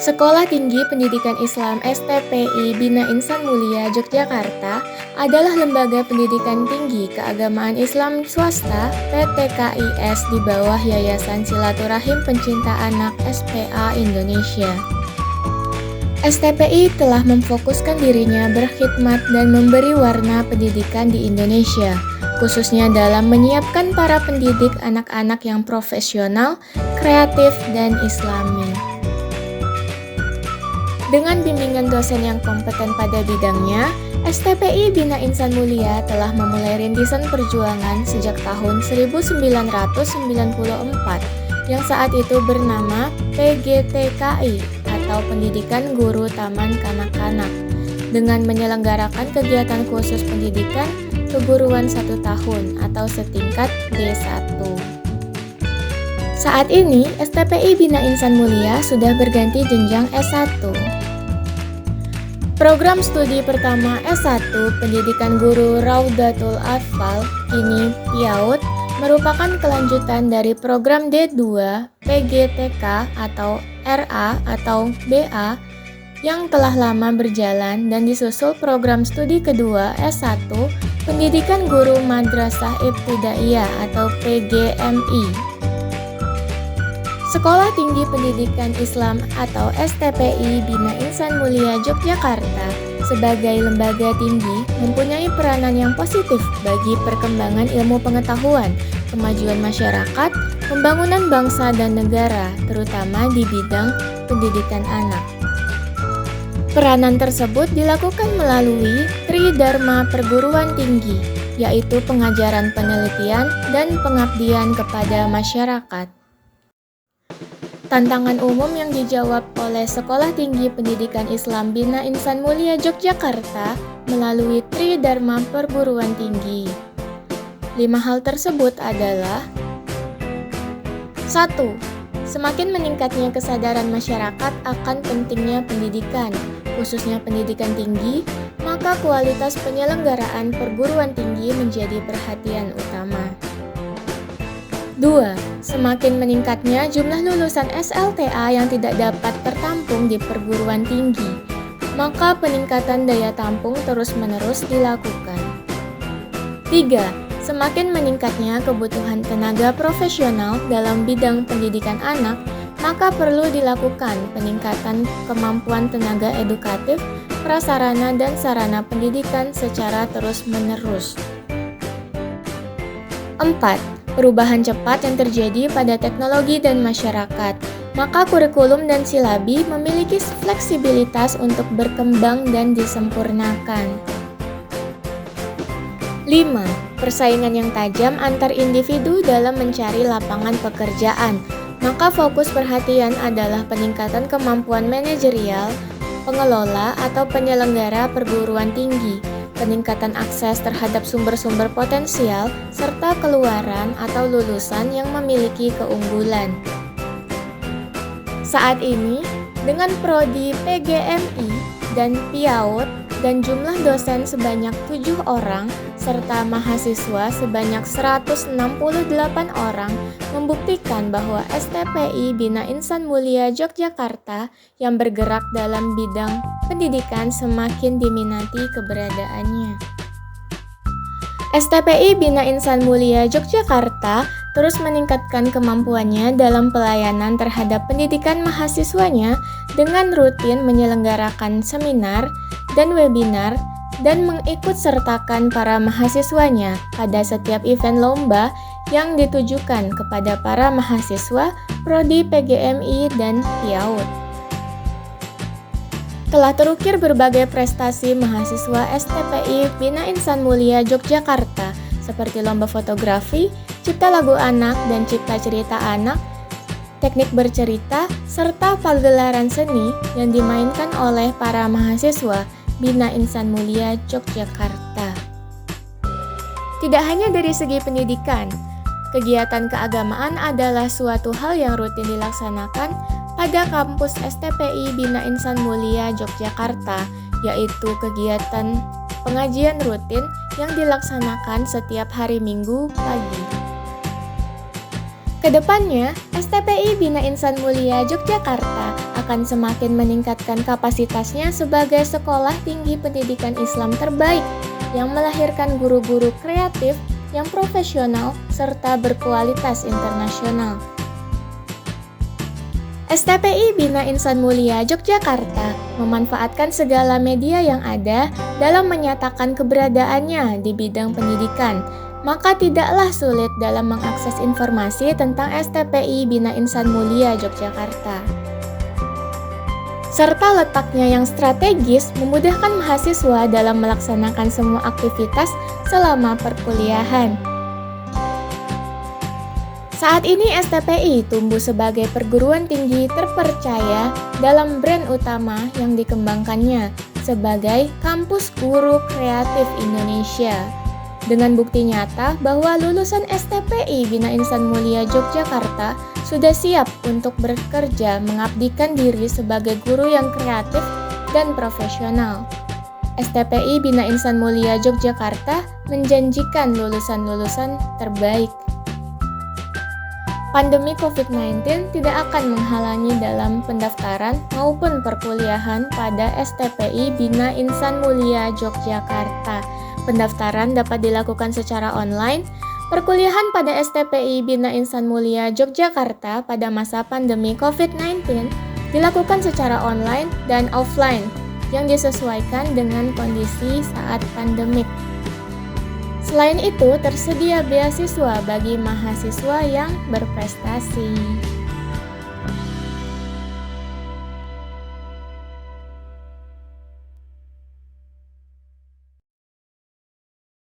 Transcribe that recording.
Sekolah Tinggi Pendidikan Islam STPI Bina Insan Mulia Yogyakarta adalah lembaga pendidikan tinggi keagamaan Islam swasta PTKIS di bawah Yayasan Silaturahim Pencinta Anak SPA Indonesia. STPI telah memfokuskan dirinya berkhidmat dan memberi warna pendidikan di Indonesia, khususnya dalam menyiapkan para pendidik anak-anak yang profesional, kreatif, dan islami. Dengan bimbingan dosen yang kompeten pada bidangnya, STPI Bina Insan Mulia telah memulai rintisan perjuangan sejak tahun 1994 yang saat itu bernama PGTKI atau Pendidikan Guru Taman Kanak-Kanak dengan menyelenggarakan kegiatan khusus pendidikan keguruan 1 tahun atau setingkat D1. Saat ini, STPI Bina Insan Mulia sudah berganti jenjang S1. Program studi pertama S1 Pendidikan Guru Raudatul Atfal, kini PIAUD, merupakan kelanjutan dari program D2 PGTK atau RA atau BA yang telah lama berjalan dan disusul program studi kedua S1 Pendidikan Guru Madrasah Ibtidaiyah atau PGMI. Sekolah Tinggi Pendidikan Islam atau STPI Bina Insan Mulia Yogyakarta sebagai lembaga tinggi mempunyai peranan yang positif bagi perkembangan ilmu pengetahuan, kemajuan masyarakat, pembangunan bangsa dan negara, terutama di bidang pendidikan anak. Peranan tersebut dilakukan melalui Tridharma Perguruan Tinggi, yaitu pengajaran penelitian dan pengabdian kepada masyarakat. Tantangan umum yang dijawab oleh Sekolah Tinggi Pendidikan Islam Bina Insan Mulia Yogyakarta melalui Tridharma Perguruan Tinggi. 5 hal tersebut adalah: 1. Semakin meningkatnya kesadaran masyarakat akan pentingnya pendidikan, khususnya pendidikan tinggi, maka kualitas penyelenggaraan perguruan tinggi menjadi perhatian utama. 2. Semakin meningkatnya jumlah lulusan SLTA yang tidak dapat tertampung di perguruan tinggi, maka peningkatan daya tampung terus-menerus dilakukan. 3. Semakin meningkatnya kebutuhan tenaga profesional dalam bidang pendidikan anak, maka perlu dilakukan peningkatan kemampuan tenaga edukatif, prasarana dan sarana pendidikan secara terus-menerus. 4. Perubahan cepat yang terjadi pada teknologi dan masyarakat, maka kurikulum dan silabi memiliki fleksibilitas untuk berkembang dan disempurnakan. 5. Persaingan yang tajam antar individu dalam mencari lapangan pekerjaan, maka fokus perhatian adalah peningkatan kemampuan manajerial, pengelola atau penyelenggara perguruan tinggi, peningkatan akses terhadap sumber-sumber potensial, serta keluaran atau lulusan yang memiliki keunggulan. Saat ini, dengan prodi PGMI dan PIAUD dan jumlah dosen sebanyak 7 orang, serta mahasiswa sebanyak 168 orang, membuktikan bahwa STPI Bina Insan Mulia Yogyakarta yang bergerak dalam bidang pendidikan semakin diminati keberadaannya. STPI Bina Insan Mulia Yogyakarta terus meningkatkan kemampuannya dalam pelayanan terhadap pendidikan mahasiswanya dengan rutin menyelenggarakan seminar dan webinar dan mengikutsertakan para mahasiswanya pada setiap event lomba yang ditujukan kepada para mahasiswa prodi PGMI dan PIAUD. Telah terukir berbagai prestasi mahasiswa STPI Bina Insan Mulia Yogyakarta seperti lomba fotografi, cipta lagu anak dan cipta cerita anak, teknik bercerita, serta pagelaran seni yang dimainkan oleh para mahasiswa Bina Insan Mulia Yogyakarta. Tidak hanya dari segi pendidikan, kegiatan keagamaan adalah suatu hal yang rutin dilaksanakan pada kampus STPI Bina Insan Mulia Yogyakarta, yaitu kegiatan pengajian rutin yang dilaksanakan setiap hari Minggu pagi. Kedepannya, STPI Bina Insan Mulia Yogyakarta akan semakin meningkatkan kapasitasnya sebagai sekolah tinggi pendidikan Islam terbaik yang melahirkan guru-guru kreatif yang profesional serta berkualitas internasional. STPI Bina Insan Mulia Yogyakarta memanfaatkan segala media yang ada dalam menyatakan keberadaannya di bidang pendidikan, maka tidaklah sulit dalam mengakses informasi tentang STPI Bina Insan Mulia Yogyakarta. Serta letaknya yang strategis memudahkan mahasiswa dalam melaksanakan semua aktivitas selama perkuliahan. Saat ini STPI tumbuh sebagai perguruan tinggi terpercaya dalam brand utama yang dikembangkannya sebagai Kampus Guru Kreatif Indonesia. Dengan bukti nyata bahwa lulusan STPI Bina Insan Mulia Yogyakarta sudah siap untuk bekerja mengabdikan diri sebagai guru yang kreatif dan profesional. STPI Bina Insan Mulia Yogyakarta menjanjikan lulusan-lulusan terbaik. Pandemi COVID-19 tidak akan menghalangi dalam pendaftaran maupun perkuliahan pada STPI Bina Insan Mulia Yogyakarta. Pendaftaran dapat dilakukan secara online. Perkuliahan pada STPI Bina Insan Mulia Yogyakarta pada masa pandemi COVID-19 dilakukan secara online dan offline yang disesuaikan dengan kondisi saat pandemik. Selain itu, tersedia beasiswa bagi mahasiswa yang berprestasi.